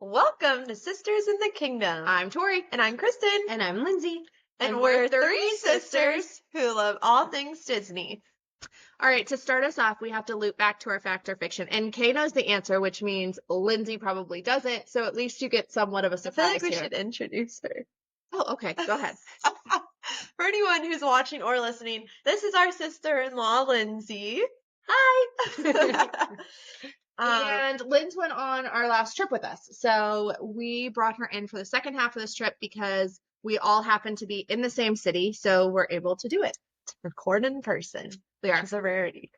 Welcome to Sisters in the Kingdom. I'm Tori. And I'm Kristen. And I'm Lindsay. And we're three sisters who love all things Disney. All right, to start us off, we have to loop back to our fact or fiction. And Kay knows the answer, which means Lindsay probably doesn't. So at least you get somewhat of a I feel surprise like we here. should introduce her. Oh, okay. Go ahead. For anyone who's watching or listening, this is our sister-in-law, Lindsay. Hi. And Linz went on our last trip with us. So we brought her in for the second half of this trip because we all happen to be in the same city. So we're able to do it. Record in person. We are. It's a rarity.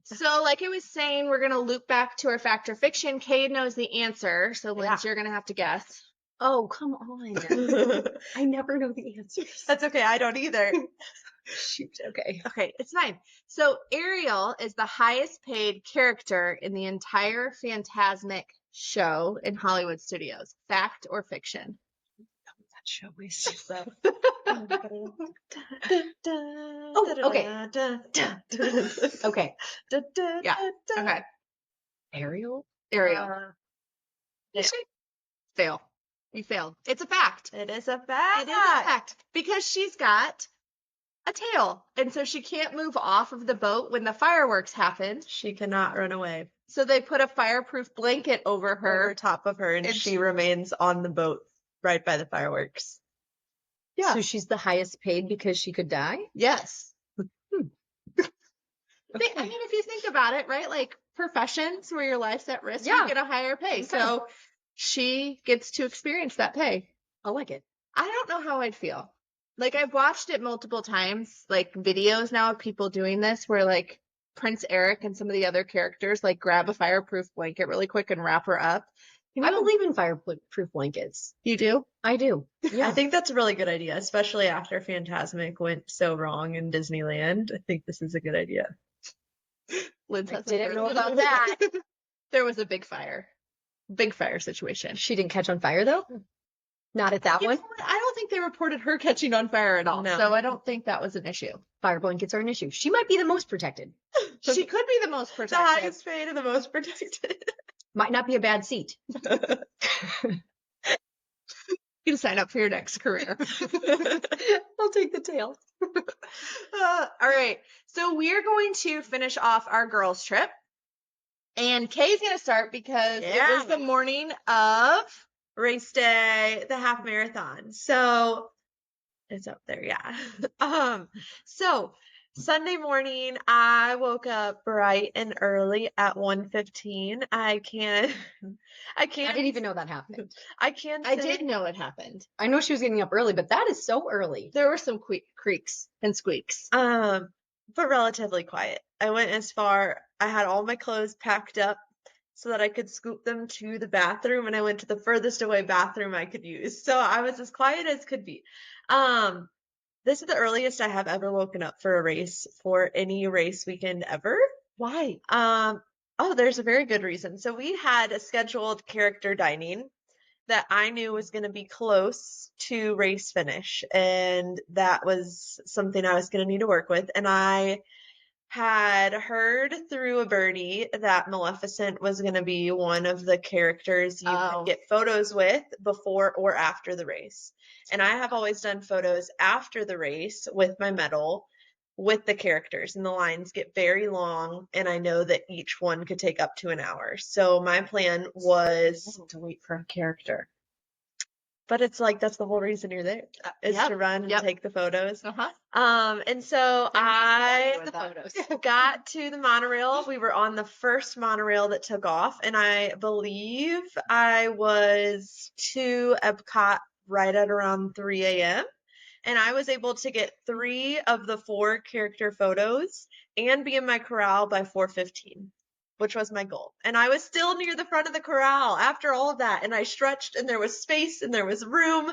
So like I was saying, we're going to loop back to our fact or fiction. Kay knows the answer. So Linz, you're going to have to guess. Oh, come on. I never know the answers. That's okay. I don't either. Shoot. Okay. Okay, it's fine. So Ariel is the highest paid character in the entire Fantasmic show in Hollywood studios. Fact or fiction? That show is so. Okay. Yeah. Okay. Ariel? Ariel. Yeah. Fail. You failed. It's a fact. It is a fact. It is a fact because she's got a tail. And so she can't move off of the boat when the fireworks happen. She cannot run away. So they put a fireproof blanket over her. Over top of her, and And she remains on the boat right by the fireworks. Yeah. So she's the highest paid because she could die? Yes. I mean, if you think about it, right? Like professions where your life's at risk, Yeah. you get a higher pay. Okay. So she gets to experience that pay. I like it. I don't know how I'd feel. Like I've watched it multiple times, like videos now of people doing this where like Prince Eric and some of the other characters like grab a fireproof blanket really quick and wrap her up. I believe in fireproof blankets. You do? I do. Yeah. I think that's a really good idea, especially after Fantasmic went so wrong in Disneyland. I think this is a good idea. Liz I has didn't know heard. about that. There was a big fire situation. She didn't catch on fire though? Not at that You one? know what? I don't think they reported her catching on fire at all. No. So I don't think that was an issue. Fire blankets are an issue. She might be the most protected. She could be the most The protected. highest paid and the most protected. Might not be a bad seat. You can sign up for your next career. I'll take the tail. All right. So we're going to finish off our girls' trip. And Kay's going to start because it was the morning of Race day, the half marathon. So it's up there, yeah. So Sunday morning, I woke up bright and early at 1:15. I didn't even know that happened. I can't I say- did know it happened. I know she was getting up early, but that is so early. There were some creaks and squeaks. but relatively quiet. I went as far, I had all my clothes packed up so that I could scoop them to the bathroom, and I went to the furthest away bathroom I could use. So I was as quiet as could be. This is the earliest I have ever woken up for a race, for any race weekend ever. Why? Oh, there's a very good reason. So we had a scheduled character dining that I knew was going to be close to race finish, and that was something I was going to need to work with. And I had heard through a birdie that Maleficent was going to be one of the characters you could get photos with before or after the race. And I have always done photos after the race with my medal with the characters, and the lines get very long, and I know that each one could take up to an hour. So my plan was To wait for a character. but it's like that's the whole reason you're there, is to run and take the photos. And so I the photos. got to the monorail. We were on the first monorail that took off, and I believe I was to Epcot right at around 3 a.m. And I was able to get 3 of the 4 character photos and be in my corral by 4:15, which was my goal. And I was still near the front of the corral after all of that. And I stretched, and there was space and there was room,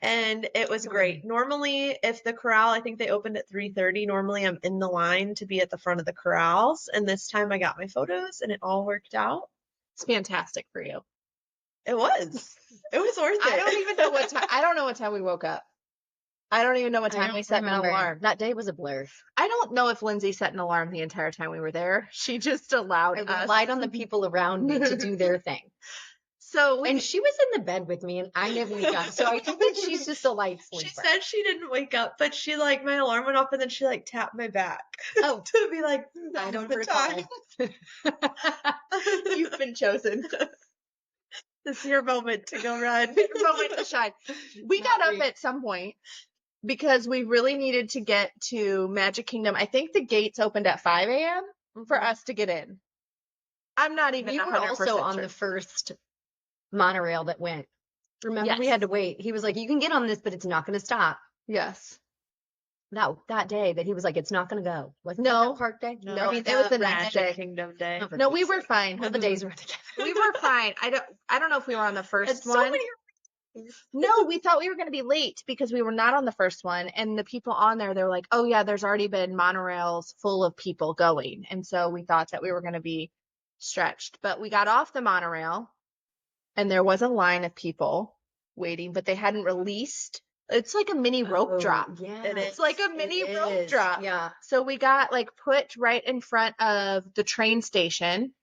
and it was great. Normally, if the corral, I think they opened at 3:30. Normally, I'm in the line to be at the front of the corrals. And this time I got my photos, and it all worked out. It's fantastic for you. It was. It was worth it. I don't even know what time. I don't know what time we woke up. I don't even know what time we set an alarm. That day was a blur. I don't know if Lindsay set an alarm the entire time we were there. She just allowed I us. relied on the people around me to do their thing. So we And she was in the bed with me, and I never got. So I think that she's just a light She sleeper. said she didn't wake up, but she like my alarm went off and then she like tapped my back Oh, to be like, I "Now's don't the time." recall. you've been chosen. This is your moment to go run. Your moment to shine. We got up Not at some point because we really needed to get to Magic Kingdom. I think the gates opened at 5 a.m. for us to get in. I'm not even We were 100% also on sure. the first monorail that went. Remember, we Yes. had to wait. He was like, "You can get on this, but it's not going to stop." Yes. That day that he was like, "It's not going to go." Wasn't No. that Park Day? No, I mean, it was the next Magic day. Kingdom Day. Oh, for No, we Pete's were sake. fine. All the days were together. We were fine. I don't know if we were on the first And so one. many No, we thought we were going to be late because we were not on the first one. And the people on there, they're like, oh, yeah, there's already been monorails full of people going. And so we thought that we were going to be stretched. But we got off the monorail and there was a line of people waiting, but they hadn't released. It's like a mini rope drop. Yeah, It It's like a it mini rope is. drop. Yeah. So we got like put right in front of the train station.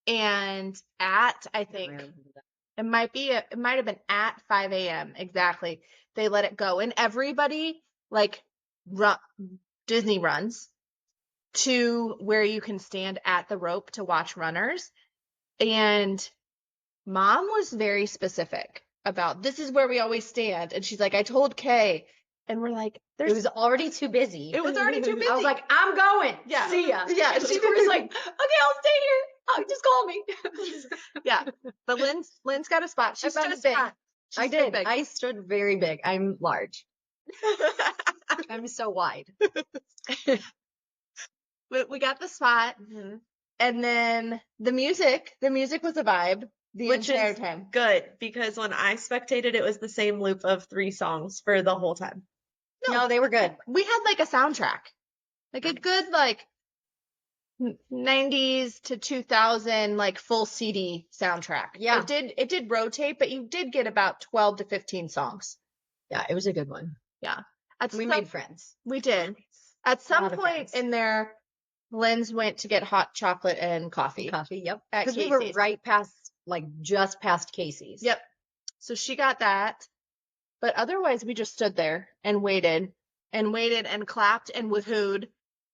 And at, I think, it might have been at 5 a.m. exactly. They let it go. And everybody like Disney runs to where you can stand at the rope to watch runners. And Mom was very specific about this is where we always stand. And she's like, I told Kay. And we're like, It was already too busy. It was already too busy. I was like, "I'm going. Yeah. See ya." Yeah, And she she was was- like, "Okay, I'll stay here. Oh, just call me." yeah. But Lynn's got a spot. She I found stood a big. spot. She I stood did. big. I stood very big. I'm large. I'm so wide. We got the spot. Mhm. And then the music was a vibe the Which entire is time. good because when I spectated, it was the same loop of 3 songs for the whole time. No, they were good. We had like a soundtrack, like a good like 90s to 2000 like full CD soundtrack. Yeah. It did rotate, but you did get about 12 to 15 songs. Yeah, it was a good one. At We some- made friends. We did. At some lot of point friends. in there, Lynn's went to get hot chocolate and coffee. Coffee, yep. At Because we were Casey's. right past, like, just past Casey's. Yep. So she got that. But otherwise, we just stood there and waited and clapped and woohooed.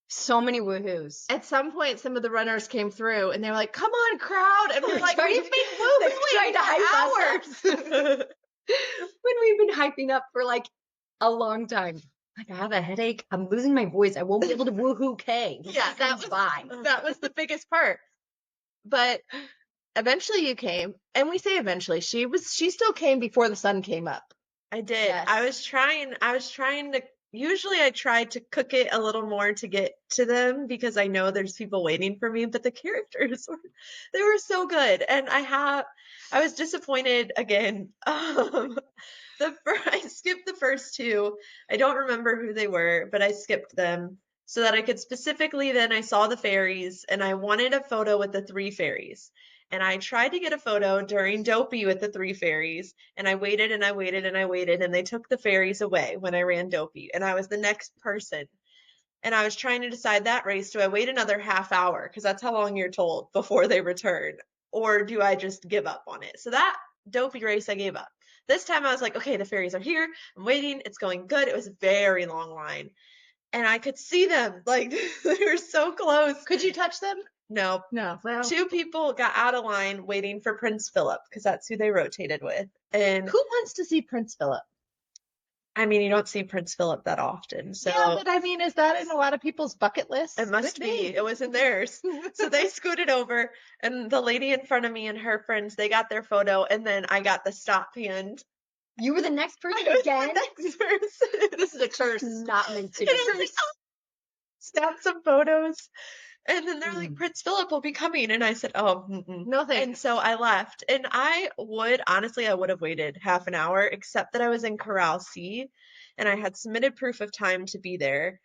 So many woohoos. At some point, some of the runners came through and they were like, come on, crowd. And we're They like, tried we've to- been they woohooing tried to hype us for hours. When we've been hyping up for like a long time. Like, I have a headache. I'm losing my voice. I won't be able to woohoo Kay. Yeah, that was by. that was the biggest part. But eventually you came. And we say eventually. She still came before the sun came up. I did. Yes. I was trying to usually I try to cook it a little more to get to them because I know there's people waiting for me, but the characters they were so good. And I was disappointed again. I skipped the first 2. I don't remember who they were, but I skipped them so that I could specifically then I saw the fairies and I wanted a photo with the 3 fairies. And I tried to get a photo during Dopey with the 3 fairies, and I waited and I waited and I waited, and they took the fairies away when I ran Dopey, and I was the next person. And I was trying to decide that race, do I wait another half hour, because that's how long you're told before they return, or do I just give up on it? So that Dopey race, I gave up. This time I was like, okay, the fairies are here, I'm waiting, it's going good. It was a very long line. And I could see them, like, they were so close. Could you touch them? No, No. Well, 2 people got out of line waiting for Prince Philip because that's who they rotated with. And who wants to see Prince Philip? I mean, you don't see Prince Philip that often, so Yeah, but I mean, is that in a lot of people's bucket lists? it must be. It was in theirs. So they scooted over, and the lady in front of me and her friends, they got their photo, and then I got the stop hand. You were the next person I was the again? next person. This is a curse. Not meant to And be. I was like, oh, snap some photos. And then they're like, Mm. Prince Philip will be coming. And I said, oh, mm-mm. No And thanks. so I left. And I would have waited half an hour, except that I was in Corral C and I had submitted proof of time to be there.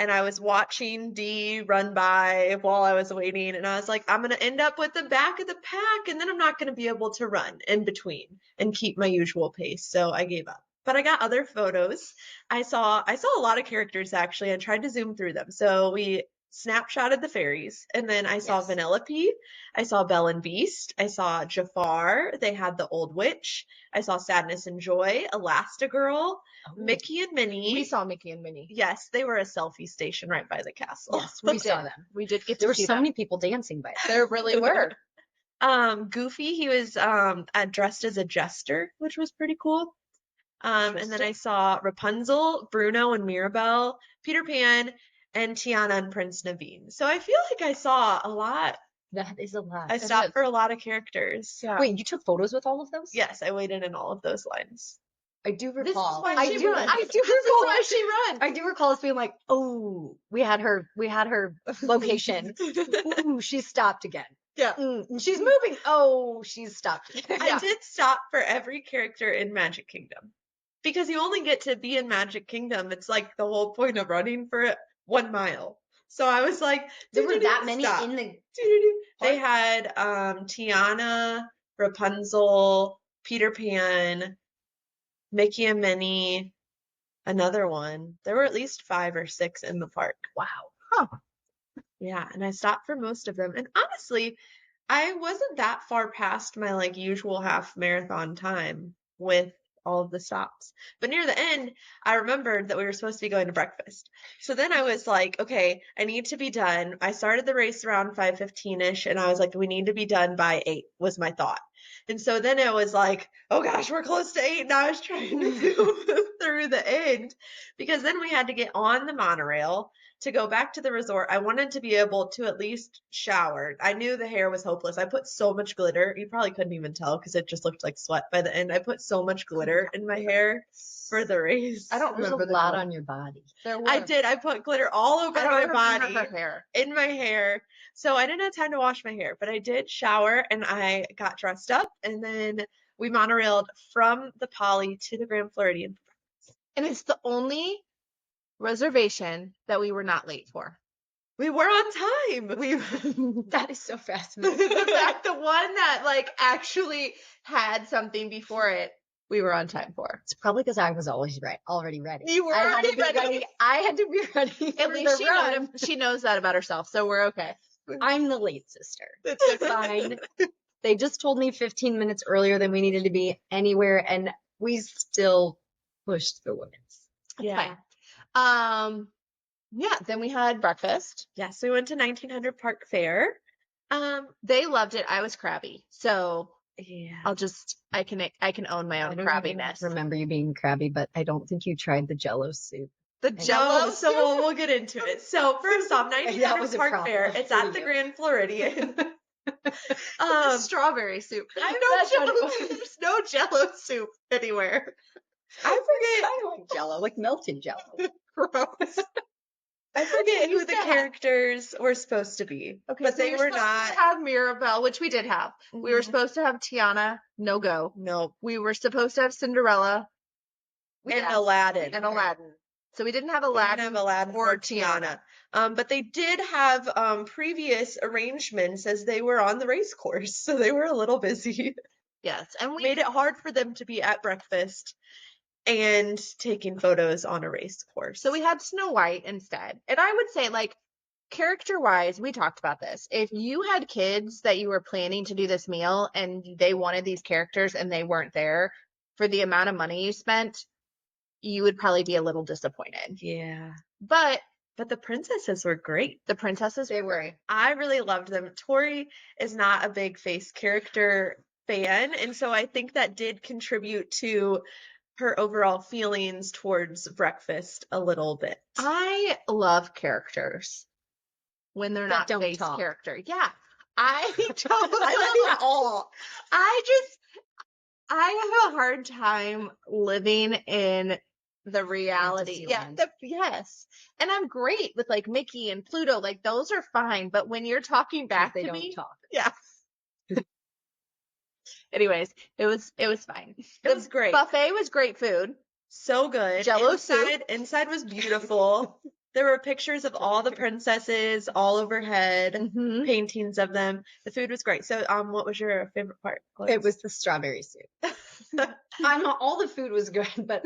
And I was watching Dee run by while I was waiting. And I was like, I'm going to end up with the back of the pack. And then I'm not going to be able to run in between and keep my usual pace. So I gave up. But I got other photos. I saw a lot of characters actually. I tried to zoom through them. So we snapshotted the fairies, and then I saw Yes. Vanellope, I saw Belle and Beast, I saw Jafar, they had the Old Witch, I saw Sadness and Joy, Elastigirl, Oh, Mickey and Minnie. We saw Mickey and Minnie. Yes, they were a selfie station right by the castle. yes, we We saw did. them. We did get There to were see so them. many people dancing by them. There really were. Goofy, he was dressed as a jester, which was pretty cool. And then I saw Rapunzel, Bruno and Mirabelle, Peter Pan, and Tiana and Prince Naveen. So I feel like I saw a lot. That is a lot. I It stopped is. for a lot of characters. Yeah. Wait, you took photos with all of those? Yes, I waited in all of those lines. I do This is recall. why I she do. runs. I do This is recall. why she runs. I do recall us being like, "Oh, we had her location. Ooh, she stopped again. Yeah. And she's moving. Oh, she's stopped again." I did stop for every character in Magic Kingdom because you only get to be in Magic Kingdom. It's like the whole point of running for 1 mile. So I was like, There were that "Doo-doo-doo, many stop." in the. They had Tiana, Rapunzel, Peter Pan, Mickey and Minnie, another one. There were at least 5 or 6 in the park. Wow. Yeah, and I stopped for most of them. And honestly, I wasn't that far past my like usual half marathon time with all of the stops. But near the end, I remembered that we were supposed to be going to breakfast. So then I was like, okay, I need to be done. I started the race around 5:15ish and I was like, we need to be done by 8 was my thought. And so then it was like, oh gosh, we're close to 8 and I was trying to move through the end because then we had to get on the monorail to go back to the resort. I wanted to be able to at least shower. I knew the hair was hopeless. I put so much glitter. You probably couldn't even tell because it just looked like sweat by the end. I put so much glitter in my hair for the race. I don't There's remember a the lot color. on your body. There were. I did. I put glitter all over I don't my remember body, her hair. in my hair. So I didn't have time to wash my hair, but I did shower and I got dressed up and then we monorailed from the Poly to the Grand Floridian. And it's the only reservation that we were not late for. We were on time. That is so fascinating. The one that like actually had something before it, we were on time for. It's probably because I was already ready. You were I had to already be ready. I had to be ready. At for least the she run. she knows that about herself, so we're okay. I'm the late sister. It's fine. They just told me 15 minutes earlier than we needed to be anywhere, and we still pushed the limits. Yeah. Fine. Yeah, then we had breakfast. Yes, we went to 1900 Park Fair. They loved it. I was crabby. So Yeah. I can own my I own don't crabbiness. remember you being crabby, but I don't think you tried the Jello soup. The Jello No, so we'll get into it. So first off, That 1900 was a Park problem Fair. It's for at the you. Grand Floridian. the strawberry soup. That's what it was. There's no Jello soup anywhere. I forget. Kind of like Jello, like melted Jello. Gross. I forget who used the to have- characters were supposed to be. Okay, but so they we were supposed not. to have Mirabelle, which we did have. We were Mhm. supposed to have Tiana, no go. Nope. We were supposed to have Cinderella And Aladdin. and Aladdin. So we didn't have We didn't Aladdin, have Aladdin or or Tiana. But they did have previous arrangements as they were on the race course, so they were a little busy. Yes, and we Made it hard for them to be at breakfast and taking photos on a race course. So we had Snow White instead. And I would say, like, character wise, we talked about this. If you had kids that you were planning to do this meal and they wanted these characters and they weren't there for the amount of money you spent, you would probably be a little disappointed. Yeah. But But the princesses were great. the princesses They were were. great. I really loved them. Tori is not a big face character fan, and so I think that did contribute to her overall feelings towards breakfast a little bit. I love characters when they're That not don't face talk. character. Yeah. I don't I love all. I have a hard time living in the reality. Yeah. Fantasyland. Yes. And I'm great with like Mickey and Pluto. Like those are fine. But when you're talking back They to don't me, talk. yeah. Anyways, it was fine. It was great. Buffet was great food. So good. Jell-O soup. Inside was beautiful. There were pictures of all the princesses all overhead, Mhm. paintings of them. The food was great. So, what was your favorite part? It was the strawberry soup. All the food was good, but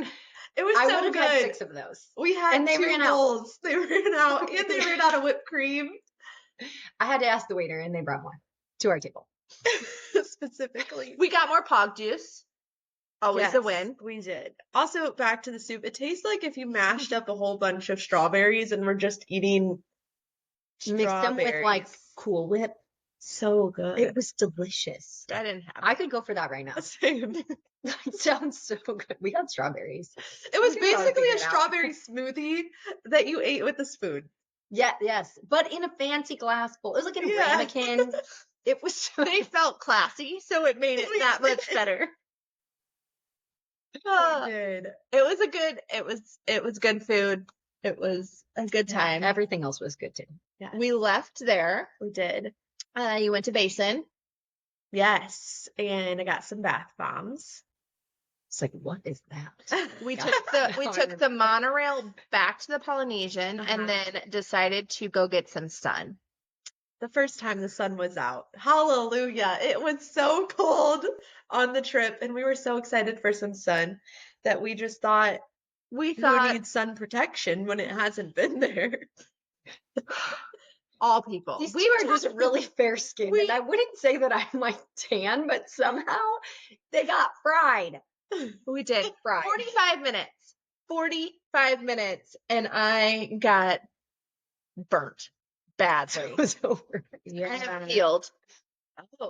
It was I so would have good. had 6 of those. We had And they 2 ran out. bowls. They ran out, and they ran out of whipped cream. I had to ask the waiter, and they brought one to our table. Specifically. We got more pog juice. Always a win. We did. Also, back to the soup. It tastes like if you mashed up a whole bunch of strawberries and were just eating Mixed them with like strawberries. Cool Whip. So good. It was delicious. I didn't have I could go for that right now. Same. That sounds so good. We got strawberries. It was We gotta basically figure a it out. strawberry smoothie that you ate with a spoon. Yeah, yes. But in a fancy glass bowl. It was like in a Yeah. ramekin. It was so They felt classy, so it made it that much better. We did. It was good food. It was a good time. Everything else was good too. Yes. We left there. We did. You went to Basin. Yes. And I got some bath bombs. It's like, what is that? We God. took the monorail back to the Polynesian Uh-huh. and then decided to go get some sun. The first time the sun was out. Hallelujah. It was so cold on the trip, and we were so excited for some sun that we just thought, We who thought needs sun protection when it hasn't been there? all people. These We two were are just really fair skinned. we- And I wouldn't say that I'm like tan, but somehow they got fried. we did Fried. 45 minutes. 45 minutes and I got burnt badly. It was over. I have peeled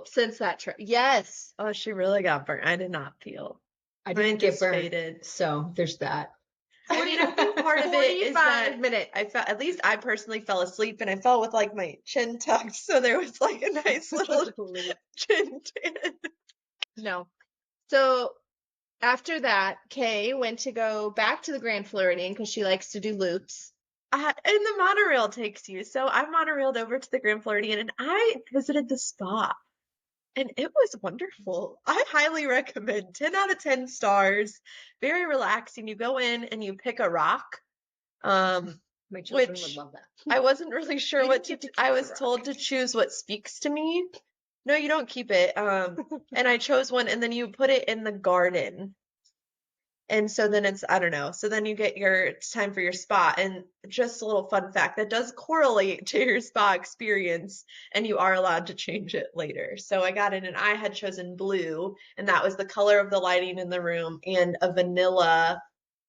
since that trip. Yes. Oh, she really got burnt. I did not peel. I Mine didn't get just burned. faded. So there's that. I mean, I think part of it is 45 that minutes. I felt, at least I personally fell asleep, and I fell with like my chin tucked, so there was like a nice little chin tan. No. So after that, Kay went to go back to the Grand Floridian because she likes to do loops. And the monorail takes you. So I monorailed over to the Grand Floridian, and I visited the spa. And it was wonderful. I highly recommend. 10 out of 10 stars. Very relaxing. You go in and you pick a rock. My children Which- would love that. I wasn't really sure You what didn't to. get to I keep was the told to choose what speaks to me. No, you don't keep it. And I chose one, and then you put it in the garden. And so then it's, I don't know. So then you get it's time for your spa. And just a little fun fact, that does correlate to your spa experience, and you are allowed to change it later. So I got in, and I had chosen blue, and that was the color of the lighting in the room, and a vanilla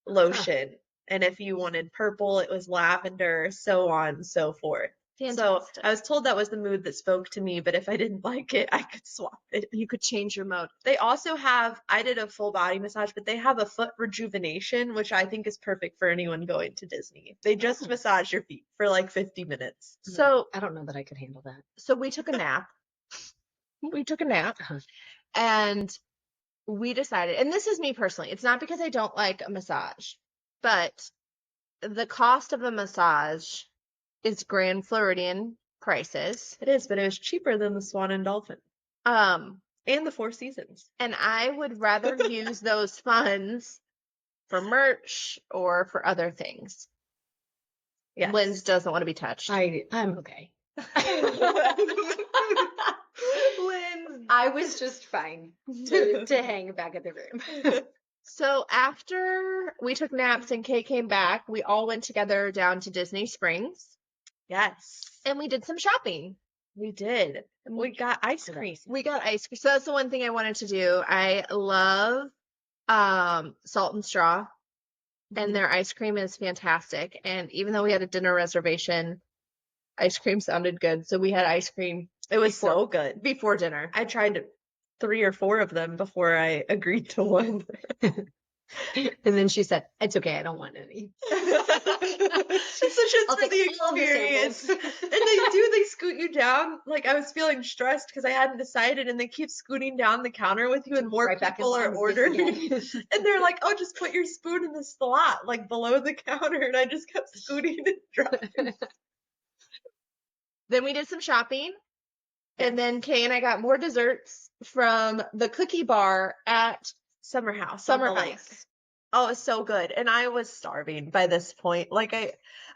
lotion. And if you wanted purple, it was lavender, so on and so forth. Fantastic. So I was told that was the mood that spoke to me, but if I didn't like it, I could swap it. You could change your mode. They also have, I did a full body massage, but they have a foot rejuvenation, which I think is perfect for anyone going to Disney. They just massage your feet for like 50 minutes. So I don't know that I could handle that. so we took a nap. We took a nap Uh-huh. and we decided, and this is me personally, it's not because I don't like a massage, but the cost of a massage is Grand Floridian prices. It is, but it was cheaper than the Swan and Dolphin And and the Four Seasons. I would rather use those funds for merch or for other things. Yes. Linz doesn't want to be touched. I'm okay. Lynn. I was just fine to hang back at the room. So after we took naps and Kay came back, we all went together down to Disney Springs Yes, and we did some shopping. we did. We got ice cream. We got ice cream. So that's the one thing I wanted to do. I love Salt and Straw, and their ice cream is fantastic. And even though we had a dinner reservation, ice cream sounded good. So we had ice cream It was before- so good. before dinner. I tried 3 or 4 of them before I agreed to one. And then she said, "It's okay, I don't want any." It's just I'll for the take all the experience. samples. And they scoot you down. Like, I was feeling stressed because I hadn't decided, and they keep scooting down the counter with you, and more Right back in people line are with this ordering. again. And they're like, "Oh, just put your spoon in the slot, like below the counter." And I just kept scooting and dropping. Then we did some shopping. And then Kay and I got more desserts from the cookie bar at Summer House. Summer on the lake. House. Oh, it was so good. And I was starving by this point. Like,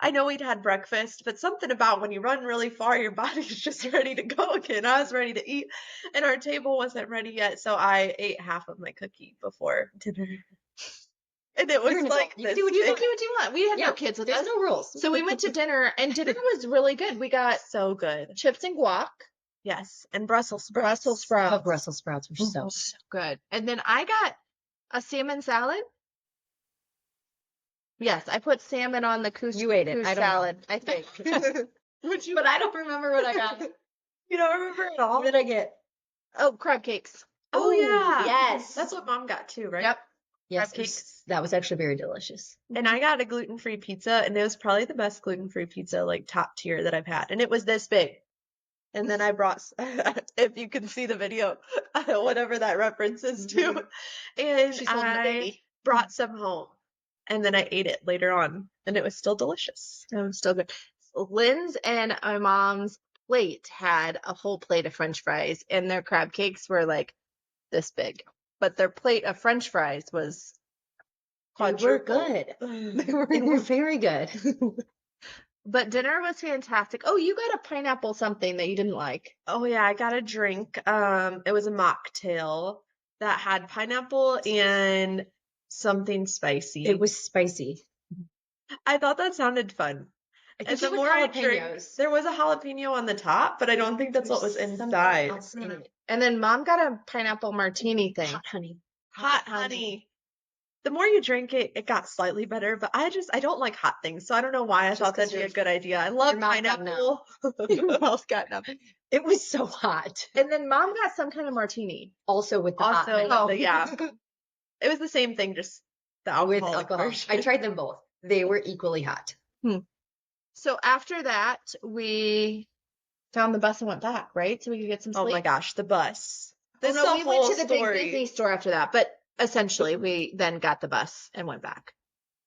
I know we'd had breakfast, but something about when you run really far, your body's just ready to go again. I was ready to eat, and our table wasn't ready yet, so I ate half of my cookie before dinner. And it was You're an like adult. You can this do what You you can big. do what you want. We had Yeah, no kids with There's us. no rules. So we went to dinner, and dinner was really good. We got So good. chips and guac, Yes. And Brussels sprouts. Brussels sprouts. Oh, Brussels sprouts were so So good. And then I got a salmon salad. Yes, I put salmon on the couscous You ate it. I don't know. salad, I think. Would you? But I don't remember what I got. You don't remember at all? What did I get? Oh, crab cakes. Oh, Ooh, yeah. yes. That's what Mom got too, right? Yep. Yes, crab cakes. that was actually very delicious. And I got a gluten-free pizza, and it was probably the best gluten-free pizza, like top tier that I've had. And it was this big. And then I brought, if you can see the video, whatever that reference is to. And She's holding the I baby. brought some home. And then I ate it later on, and it was still delicious. It was still good. Lynn's and my mom's plate had a whole plate of French fries, and their crab cakes were like this big. But their plate of French fries was They were Quadruple. good. They They were very good. But dinner was fantastic. Oh, you got a pineapple something that you didn't like. Oh yeah, I got a drink. It was a mocktail that had pineapple and something spicy. It was spicy. I thought that sounded fun. I And think the it was more I drank, jalapenos. there was a jalapeno on the top, but I don't think that's what was There's something inside. else in it. And then mom got a pineapple martini thing. Hot honey. Hot honey. The more you drink it, it got slightly better, but I don't like hot things, so I don't know why I Just thought 'cause that'd be a your- good idea. I love your mouth got numb. pineapple. Your mouth got numb. It was so hot. And then mom got some kind of martini. Also with the hot Also, honey. yeah, it was the same thing, just the With alcoholic alcohol. version. I tried them both. They were equally hot. So after that, we found the bus and went back, right? So we could get some Oh sleep. my gosh, the bus. Oh, This no, is a we went whole to the big story. Disney store after that, but essentially we then got the bus and went back.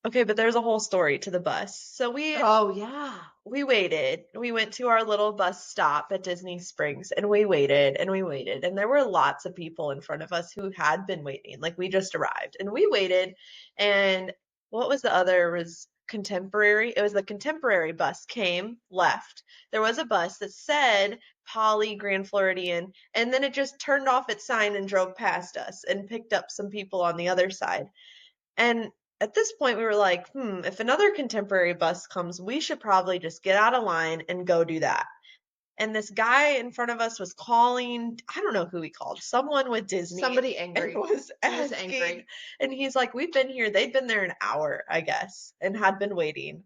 Okay, but there's a whole story to the bus. So Oh yeah. we waited. We went to our little bus stop at Disney Springs, and we waited and we waited. And there were lots of people in front of us who had been waiting. Like we just arrived and we waited. And what was the other? Was Contemporary. It was the Contemporary bus came, left. There was a bus that said Poly Grand Floridian, and then it just turned off its sign and drove past us and picked up some people on the other side. And at this point, we were like, if another Contemporary bus comes, we should probably just get out of line and go do that. And this guy in front of us was calling, I don't know who he called, someone with Disney. Somebody And angry. was He was asking, angry. and he's like, we've been here. They'd been there an hour, I guess, and had been waiting.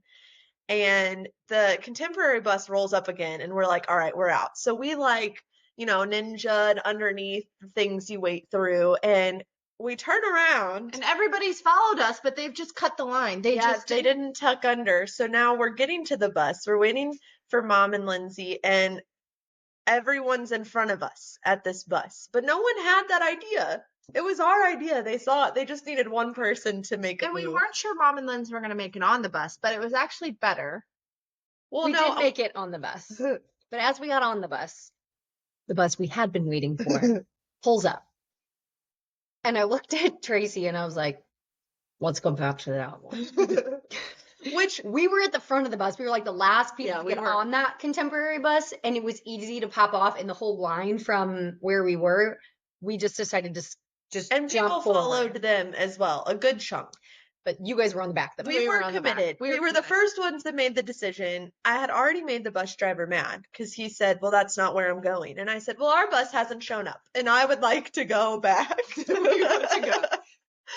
And the Contemporary bus rolls up again, and we're like, all right, we're out. So we ninja'd underneath the things you wait through, and we turn around. And everybody's followed us, but they've just cut the line. They Didn't tuck under. So now we're getting to the bus. We're waiting for Mom and Lindsay, and everyone's in front of us at this bus. But no one had that idea. It was our idea. They saw it. They just needed one person to make a And we move. weren't sure mom and Lindsay were going to make it on the bus, but it was actually better. Well, we no, did make it on the bus. But as we got on the bus we had been waiting for pulls up. And I looked at Tracy and I was like, let's go back to that one. which We were at the front of the bus. We were like the last people Yeah, to we get were. on that Contemporary bus. And it was easy to pop off in the whole line from where we were. We just decided to just and jump people forward. followed them as well, a good chunk. But you guys were on the back of the bus. We were were on the back. committed. We We were were the committed. first ones that made the decision. I had already made the bus driver mad because he said, well, that's not where I'm going. And I said, well, our bus hasn't shown up and I would like to go back. We want to go.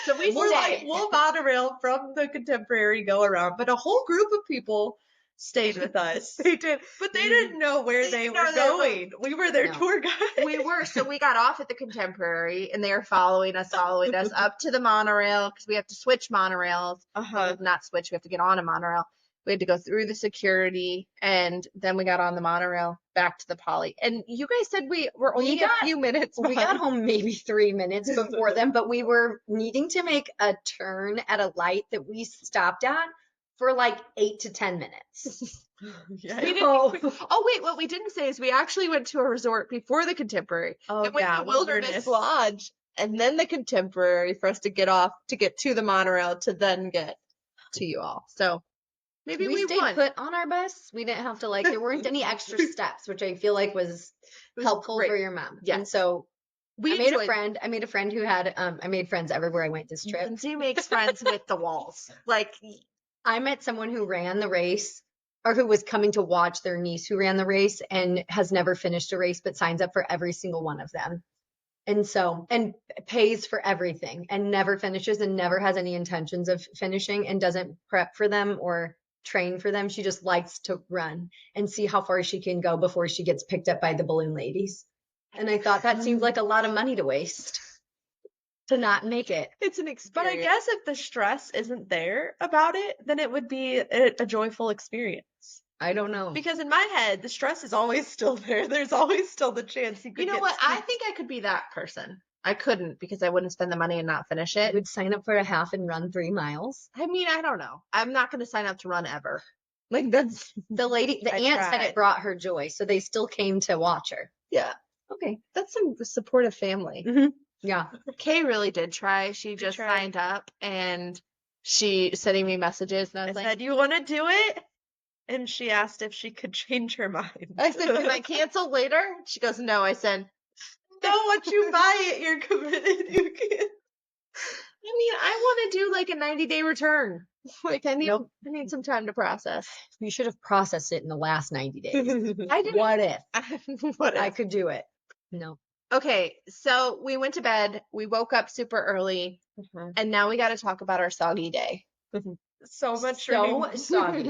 So we We're like, stayed. we'll monorail from the Contemporary, go around. But a whole group of people stayed with us. They did. But they didn't know where They they didn't were know they were- going. We were their No. tour guide. We were. So we got off at the Contemporary and they were following us up to the monorail because we have to switch monorails. Uh-huh. Not switch, we have to get on a monorail. We had to go through the security and then we got on the monorail back to the Poly. And you guys said we were only We got- a few minutes We behind. got home maybe 3 minutes before them, but we were needing to make a turn at a light that we stopped at for like 8 to 10 minutes. Yeah. We So- didn't, oh wait, what we didn't say is we actually went to a resort before the Contemporary. Oh, It went yeah, to Wilderness Lodge and then the Contemporary for us to get off to get to the monorail to then get to you all. So maybe we stayed won. put on our bus. We didn't have to there weren't any extra steps, which I feel like was It was helpful great. for your mom. Yes. And so We I made a enjoyed- friend. I made a friend who had I made friends everywhere I went this trip. Lindsay makes friends with the walls. Like, I met someone who ran the race or who was coming to watch their niece who ran the race and has never finished a race but signs up for every single one of them. And pays for everything and never finishes and never has any intentions of finishing and doesn't prep for them or train for them. She just likes to run and see how far she can go before she gets picked up by the balloon ladies. And I thought that seemed like a lot of money to waste to not make it. it's an But experience. I guess if the stress isn't there about it, then it would be a joyful experience. I don't know. Because in my head, the stress is always still there. There's always still the chance you could You know get what? I spooked. think I could be that person. I couldn't because I wouldn't spend the money and not finish I it. would sign up for a half and run 3 miles. I mean, I don't know. I'm not going to sign up to run ever. Like, that's, The I aunt said tried. it brought her joy, so they still came to watch her. yeah, Okay. that's some supportive family. Yeah. Kay really did try. She just tried. signed up and she sending me messages and I I was like, said, "You want to do it?" And she asked if she could change her mind. I said, can I cancel later? She goes, no. I said, No, once you buy it, you're committed. You can. I mean, I want to do like a 90-day return. Like I need, Nope. I need some time to process. You should have processed it in the last 90 days. I didn't. What if What I if? could do it? No. Okay, so we went to bed. We woke up super early, and now we got to talk about our soggy day. So much So rain. soggy.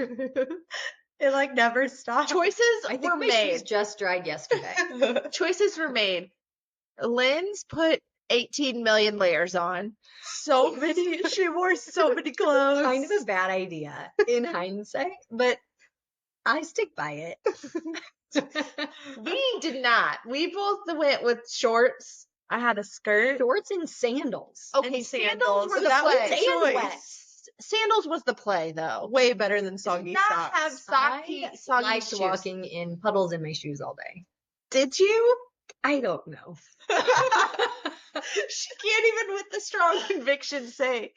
It like never stopped. Choices I were think my made. shoes just dried yesterday. Choices were made. Lynn's put 18 million layers on. So many. She wore so many clothes. Kind of a bad idea in hindsight, but I stick by it. We did not. We both went with shorts. I had a skirt. Shorts and sandals. Okay, And sandals were sandals. the That was play. a And choice. wet. Sandals was the play, though. Way better than Did soggy not socks. have soggy, I soggy liked shoes. walking in puddles in my shoes all day. Did you? I don't know. She can't even with the strong conviction say.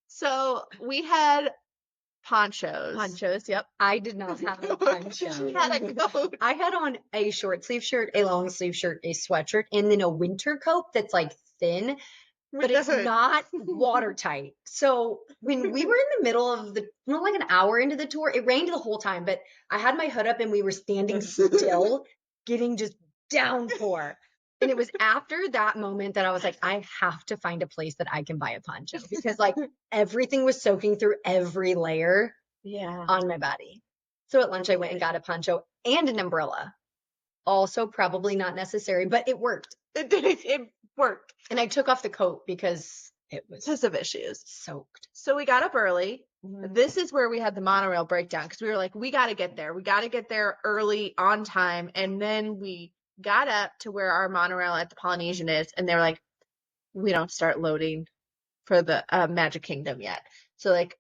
So we had ponchos. Ponchos, yep. I did not have a poncho. She had a coat. I had on a short sleeve shirt, a long sleeve shirt, a sweatshirt, and then a winter coat that's like thin, but it's not watertight. So when we were in the middle of like an hour into the tour, it rained the whole time, but I had my hood up and we were standing still, getting just downpour. And it was after that moment that I was like, I have to find a place that I can buy a poncho because like everything was soaking through every layer Yeah. on my body. So at lunch, I went and got a poncho and an umbrella. Also, probably not necessary, but it worked. It worked And I took off the coat because it was because of issues. soaked. So we got up early. Mhm. This is where we had the monorail breakdown because we were like, we got to get there. We got to get there early on time. And then we got up to where our monorail at the Polynesian is. And they were like, we don't start loading for the Magic Kingdom yet. So like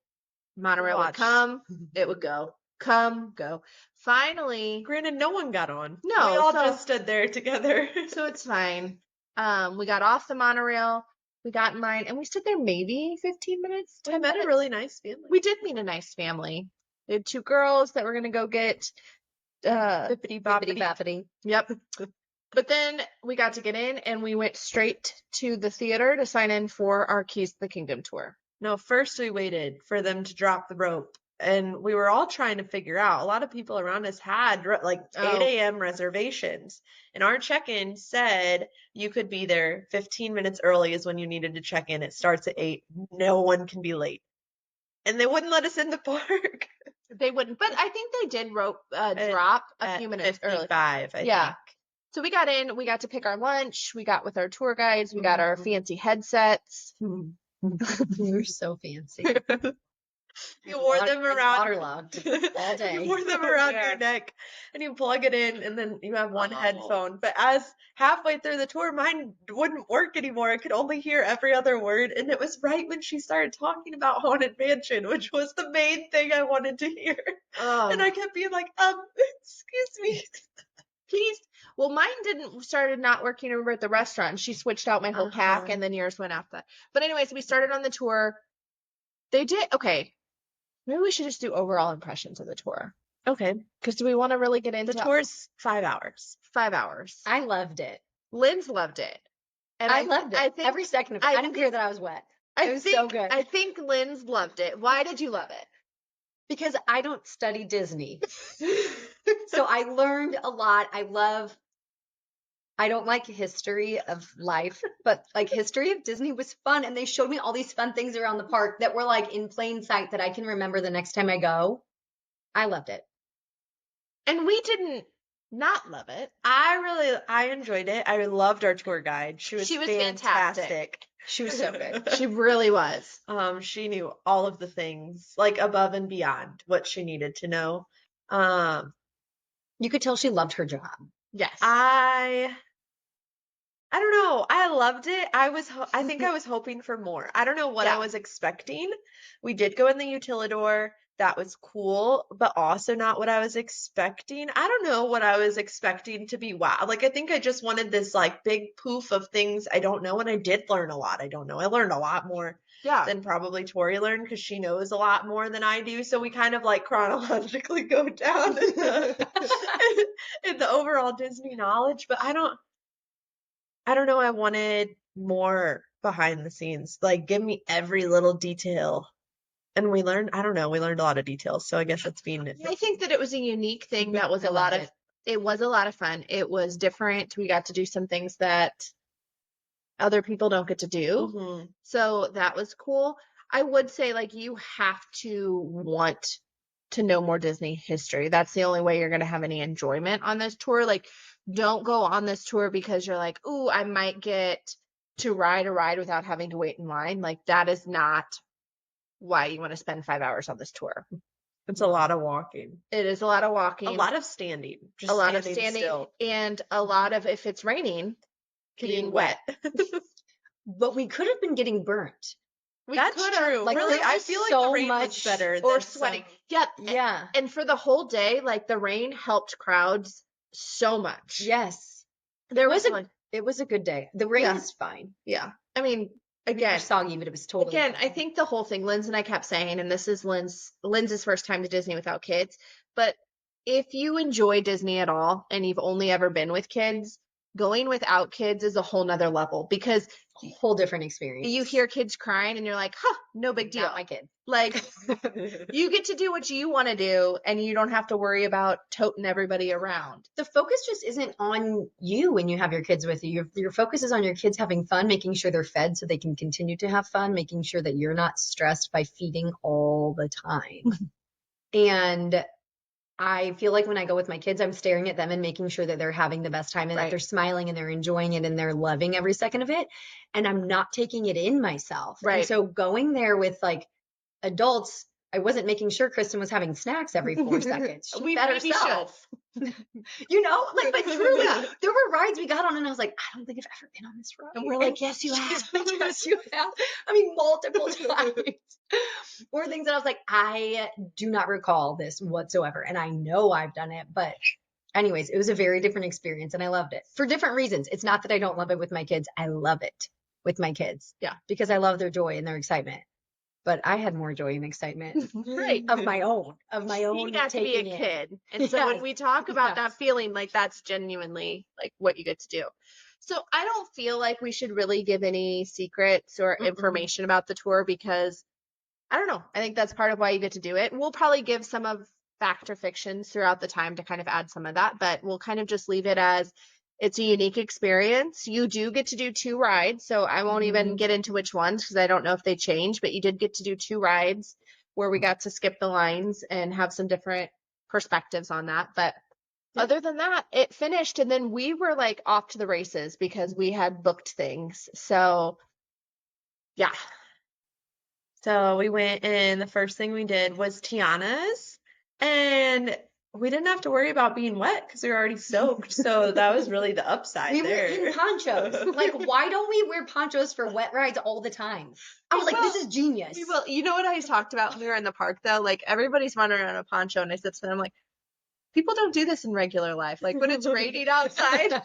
monorail would Watch. come, it would go, come, go. Finally, Granted, no one got on. No, we all so- just stood there together. so it's fine. We got off the monorail. We got in line and we stood there maybe 15 minutes. we 10 met minutes. a really nice family. We did meet a nice family. We had two girls that were gonna go get Bippity Bippity boppity. bappity. yep. But then we got to get in and we went straight to the theater to sign in for our Keys to the Kingdom tour. No, first we waited for them to drop the rope. And we were all trying to figure out. A lot of people around us had like 8 Oh. a.m. reservations. And our check-in said you could be there 15 minutes early is when you needed to check in. It starts at 8. No one can be late. And they wouldn't let us in the park. They wouldn't, but I think they did drop a At few minutes early. 55, I Yeah. think. So we got in, we got to pick our lunch, we got with our tour guides, we got our fancy headsets. You're so fancy. You wore them around Waterlogged all day. You wore them around Yeah. your neck and you plug it in and then you have one Oh. headphone. But as halfway through the tour, mine wouldn't work anymore. I could only hear every other word. And it was right when she started talking about Haunted Mansion, which was the main thing I wanted to hear. And I kept being like, excuse me. Please. Well, mine started not working over at the restaurant. And she switched out my whole pack Uh-huh. and then yours went after that. But anyways, we started on the tour. They did, okay. Maybe we should just do overall impressions of the tour. Okay. Because do we want to really get into The tour's 5 hours. 5 hours? I loved it. Lynn's loved it. And I loved it. I think Every second of it. I didn't care that I was wet. It was so good. I think Lynn's loved it. Why did you love it? Because I don't study Disney. So I learned a lot. I don't like history of life, but like history of Disney was fun. And they showed me all these fun things around the park that were like in plain sight that I can remember the next time I go. I loved it. And we didn't not love it. I enjoyed it. I loved our tour guide. She was fantastic. She was so good. She really was. She knew all of the things, like above and beyond what she needed to know. You could tell she loved her job. Yes. I don't know. I loved it. I think I was hoping for more. I don't know what I was expecting. We did go in the Utilidor. That was cool, but also not what I was expecting. I don't know what I was expecting to be. Wow. Like, I think I just wanted this like big poof of things I don't know. And I did learn a lot. I don't know. I learned a lot more than probably Tori learned because she knows a lot more than I do. So we kind of like chronologically go down in the overall Disney knowledge, but I don't know. I wanted more behind the scenes. Like, give me every little detail. And we learned a lot of details. So I guess that's being it. I think that it was a unique thing that was it was a lot of fun. It was different. We got to do some things that other people don't get to do. Mm-hmm. So that was cool. I would say like you have to want to know more Disney history. That's the only way you're going to have any enjoyment on this tour. Like, don't go on this tour because you're like, ooh, I might get to ride a ride without having to wait in line. Like, that is not why you want to spend 5 hours on this tour. It's a lot of walking. It is a lot of walking. A lot of standing. Just a lot of standing still. And a lot of, if it's raining, getting wet. But we could have been getting burnt. That's true. Like, really, I feel like the rain was better or than sweating. Yep. Yeah. And for the whole day, like the rain helped crowds so much. Yes. It was a good day. The rain is fine. Yeah. I mean, again, soggy, but it was totally fine. I think the whole thing, Lynn's and I kept saying, and this is Lynn's first time to Disney without kids, but if you enjoy Disney at all and you've only ever been with kids, going without kids is a whole nother level because a whole different experience. You hear kids crying and you're like, no big deal. Not my kid. Like, you get to do what you want to do and you don't have to worry about toting everybody around. The focus just isn't on you when you have your kids with you. Your focus is on your kids having fun, making sure they're fed so they can continue to have fun, making sure that you're not stressed by feeding all the time. And I feel like when I go with my kids, I'm staring at them and making sure that they're having the best time and that they're smiling and they're enjoying it and they're loving every second of it. And I'm not taking it in myself. Right. And so going there with like adults, I wasn't making sure Kristen was having snacks every 4 seconds. She fed herself. You know, like, but truly, there were rides we got on and I was like, I don't think I've ever been on this ride. And we're like, yes, you have. Yes, you have. I mean, multiple times. Or things that I was like, I do not recall this whatsoever. And I know I've done it. But anyways, it was a very different experience and I loved it for different reasons. It's not that I don't love it with my kids. I love it with my kids. Yeah. Because I love their joy and their excitement. But I had more joy and excitement of my own. You got to be a kid. And so when we talk about that feeling, like that's genuinely like what you get to do. So I don't feel like we should really give any secrets or information about the tour because I don't know. I think that's part of why you get to do it. We'll probably give some of fact or fictions throughout the time to kind of add some of that, but we'll kind of just leave it as it's a unique experience. You do get to do 2 rides, so I won't even get into which ones because I don't know if they change, but you did get to do 2 rides where we got to skip the lines and have some different perspectives on that. But other than that, it finished and then we were like off to the races because we had booked things. So yeah. So we went and the first thing we did was Tiana's and we didn't have to worry about being wet because we were already soaked. So that was really the upside there. We were in ponchos. Like, why don't we wear ponchos for wet rides all the time? I was like, this is genius. Well, you know what I talked about when we were in the park, though? Like, everybody's running around in a poncho, and I said to them, I'm like, people don't do this in regular life. Like, when it's raining outside,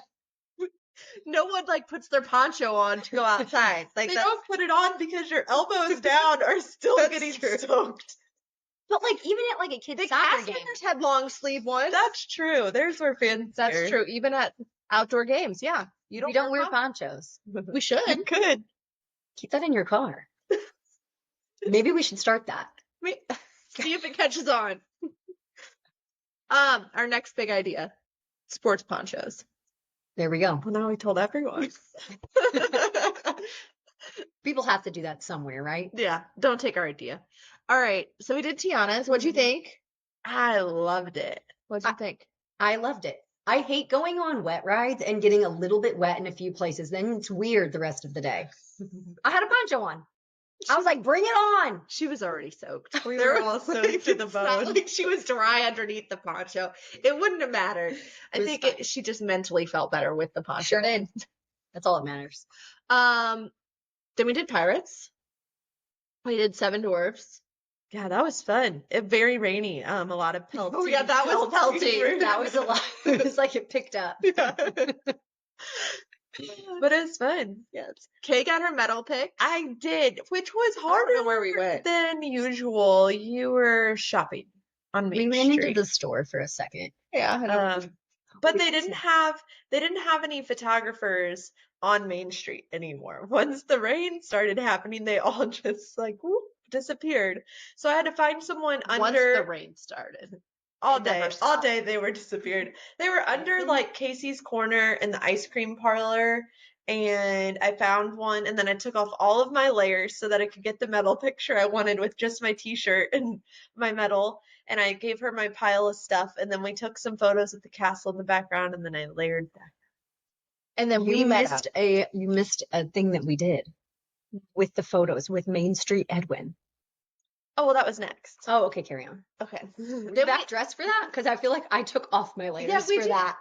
no one, like, puts their poncho on to go outside. Like, they don't put it on because your elbows down are still getting soaked. But like even at like a kid's soccer game, had long sleeve ones. That's true. There's where fans. That's true. Even at outdoor games, yeah. You We don't wear ponchos. We should. You could. Keep that in your car. Maybe we should start that. See if it catches on. Our next big idea: sports ponchos. There we go. Well, now we told everyone. People have to do that somewhere, right? Yeah, don't take our idea. All right, so we did Tiana's. What'd you think? I loved it. What'd you think? I loved it. I hate going on wet rides and getting a little bit wet in a few places. Then it's weird the rest of the day. I had a poncho on. I was like, bring it on. She was already soaked. We There were was- all soaked to the it's not bone. like she was dry underneath the poncho. It wouldn't have mattered. I was think fine. she just mentally felt better with the poncho. Sure did. That's all that matters. Then we did Pirates. We did Seven Dwarfs. Yeah, that was fun. Very rainy. A lot of pelting. Oh, yeah, that was pelting. rain. That was a lot. It was like it picked up. Yeah. But it was fun. Yes. Kay got her medal pick. I did, which was don't know harder where we went. than usual. You were shopping on We Main ran into Street. the store for a second. Yeah. But we they did didn't have any photographers on Main Street anymore. Once the rain started happening, they all just like whoop, disappeared. So I had to find someone Once under the rain started. all it never day. All stopped. day they were disappeared. They were under like Casey's Corner in the ice cream parlor. And I found one, and then I took off all of my layers so that I could get the medal picture I wanted with just my t-shirt and my medal. And I gave her my pile of stuff, and then we took some photos of the castle in the background, and then I layered back. And then we You met missed a thing that we did with the photos with Main Street Edwin. Oh, well, that was next. Oh, okay, carry on. Okay. Did Then back dress for that? Because I feel like I took off my layers Yeah, we for did. that.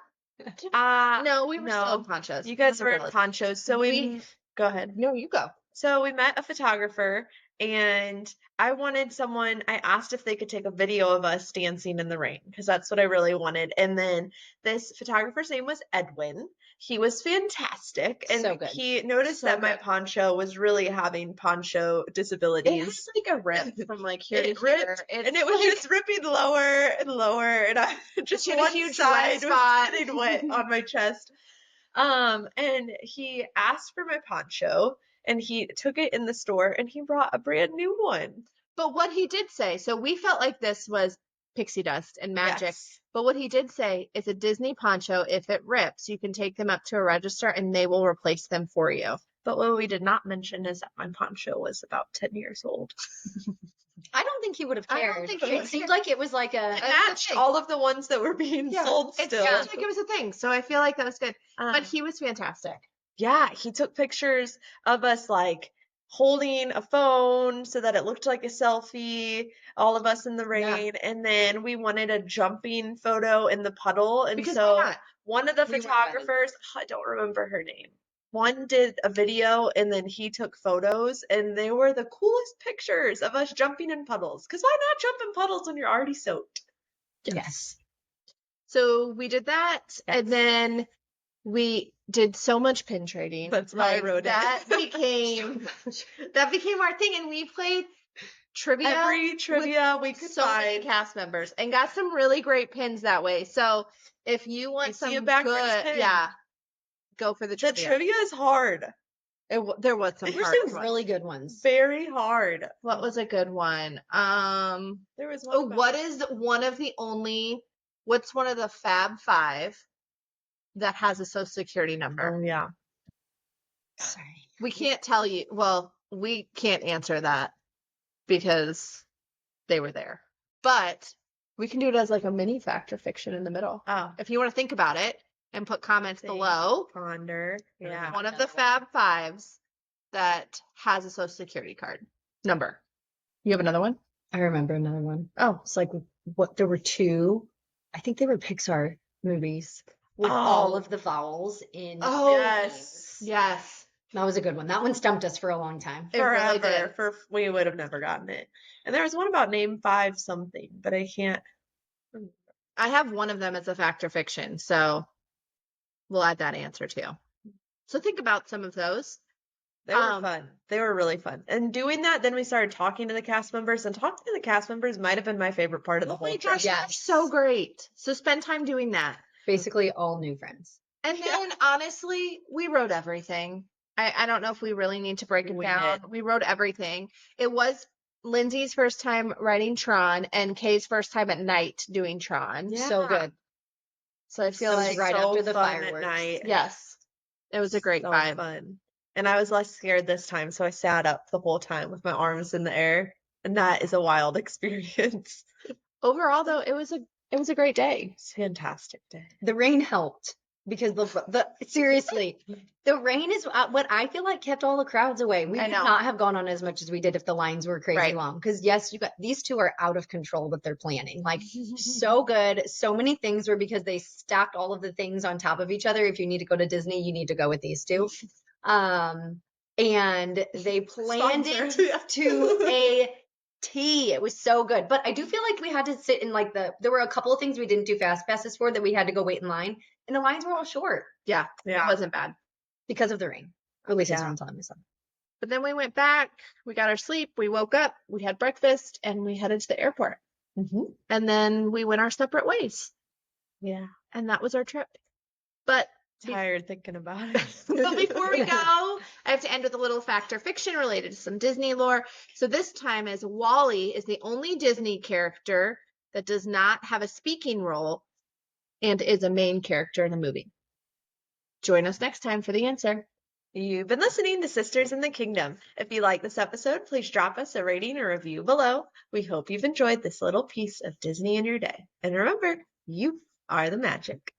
No, we were no. still in ponchos. You guys Never were in realized. ponchos, so we go ahead. No, you go. So we met a photographer, and I wanted someone, I asked if they could take a video of us dancing in the rain, because that's what I really wanted. And then this photographer's name was Edwin. He was fantastic, and So good. he noticed So that my good. poncho was really having poncho It disabilities. has like a rip from like here It to here. ripped, and it was just ripping lower and lower, and I just She had a one huge side wet spot. was getting wet on my chest. And he asked for my poncho, and he took it in the store, and he brought a brand new one. But what he did say, so we felt like this was pixie dust and magic. Yes. But what he did say, it's a Disney poncho. If it rips, you can take them up to a register and they will replace them for you. But what we did not mention is that my poncho was about 10 years old. I don't think he would have I don't cared. think he It would seemed care. like it was like It a. That's the matched thing. all of the ones that were being sold It still. sounds like it was a thing. So I feel like that was good. But Um, he was fantastic. yeah, he took pictures of us like holding a phone so that it looked like a selfie, all of us in the rain. And then we wanted a jumping photo in the puddle. And Because so why not? one of the We weren't photographers, I don't remember her name. One did a video and then he took photos, and they were the coolest pictures of us jumping in puddles. Because why not jump in puddles when you're already soaked? Yes. So we did that. And then we did so much pin trading. That's how I wrote it. That became our thing. And we played trivia. Every trivia we could so many find. cast members and got some really great pins that way. So if you want You see a some backwards good, pin. yeah, go for the The trivia. trivia is hard. There was some There's hard some ones. really good ones. Very hard. What was a good one? There was one. Oh, about- what is one of the only? What's one of the Fab Five that has a Social Security number? Oh, yeah. Sorry. We can't tell you. Well, we can't answer that because they were there. But we can do it as like a mini fact or fiction in the middle. Oh, If you want to think about it and put comments Think. below, ponder. Yeah. one of the Fab Fives that has a Social Security card number. You have another one? I remember another one. Oh, It's like what there were two. I think they were Pixar movies with all Oh. of the vowels in. Oh, Yes. yes. That was a good one. That one stumped us for a long time. It really Forever. did. We would have never gotten it. And there was one about name 5 something, but I can't. I have one of them as a fact or fiction, so we'll add that answer too. So think about some of those. They were fun. They were really fun. And doing that, then we started talking to the cast members, and talking to the cast members might have been my favorite part of the Oh whole my trip. gosh, Yes. that's so great. So spend time doing that. Basically, all new friends. And then honestly, we wrote everything. I don't know if we really need to break it We down. did. We wrote everything. It was Lindsay's first time writing Tron and Kay's first time at night doing Tron. So good. So I feel It was like right so after the fun at fireworks. night. yes, it was a great So vibe. fun. And I was less scared this time, so I sat up the whole time with my arms in the air. And that is a wild experience. Overall, though, it was a great day. It's a fantastic day. The rain helped because the seriously, the rain is what I feel like kept all the crowds away. We I would know. not have gone on as much as we did if the lines were crazy Right. long. Because yes, you got these two are out of control with their planning. Like so good. So many things were because they stacked all of the things on top of each other. If you need to go to Disney, you need to go with these two. And they planned Sponsor. it to a T. It was so good. But I do feel like we had to sit in like there were a couple of things we didn't do fast passes for that we had to go wait in line. And the lines were all short Yeah, Yeah. it wasn't bad. because of the rain. Or at least that's Yeah. what I'm telling myself. But then we went back, we got our sleep, we woke up, we had breakfast, and we headed to the airport. Mm-hmm. And then we went our separate ways. Yeah. And that was our trip. But Tired thinking about it. But before we go, I have to end with a little fact or fiction related to some Disney lore. So this time is Wally is the only Disney character that does not have a speaking role and is a main character in the movie. Join us next time for the answer. You've been listening to Sisters in the Kingdom. If you like this episode, please drop us a rating or review below. We hope you've enjoyed this little piece of Disney in your day. And remember, you are the magic.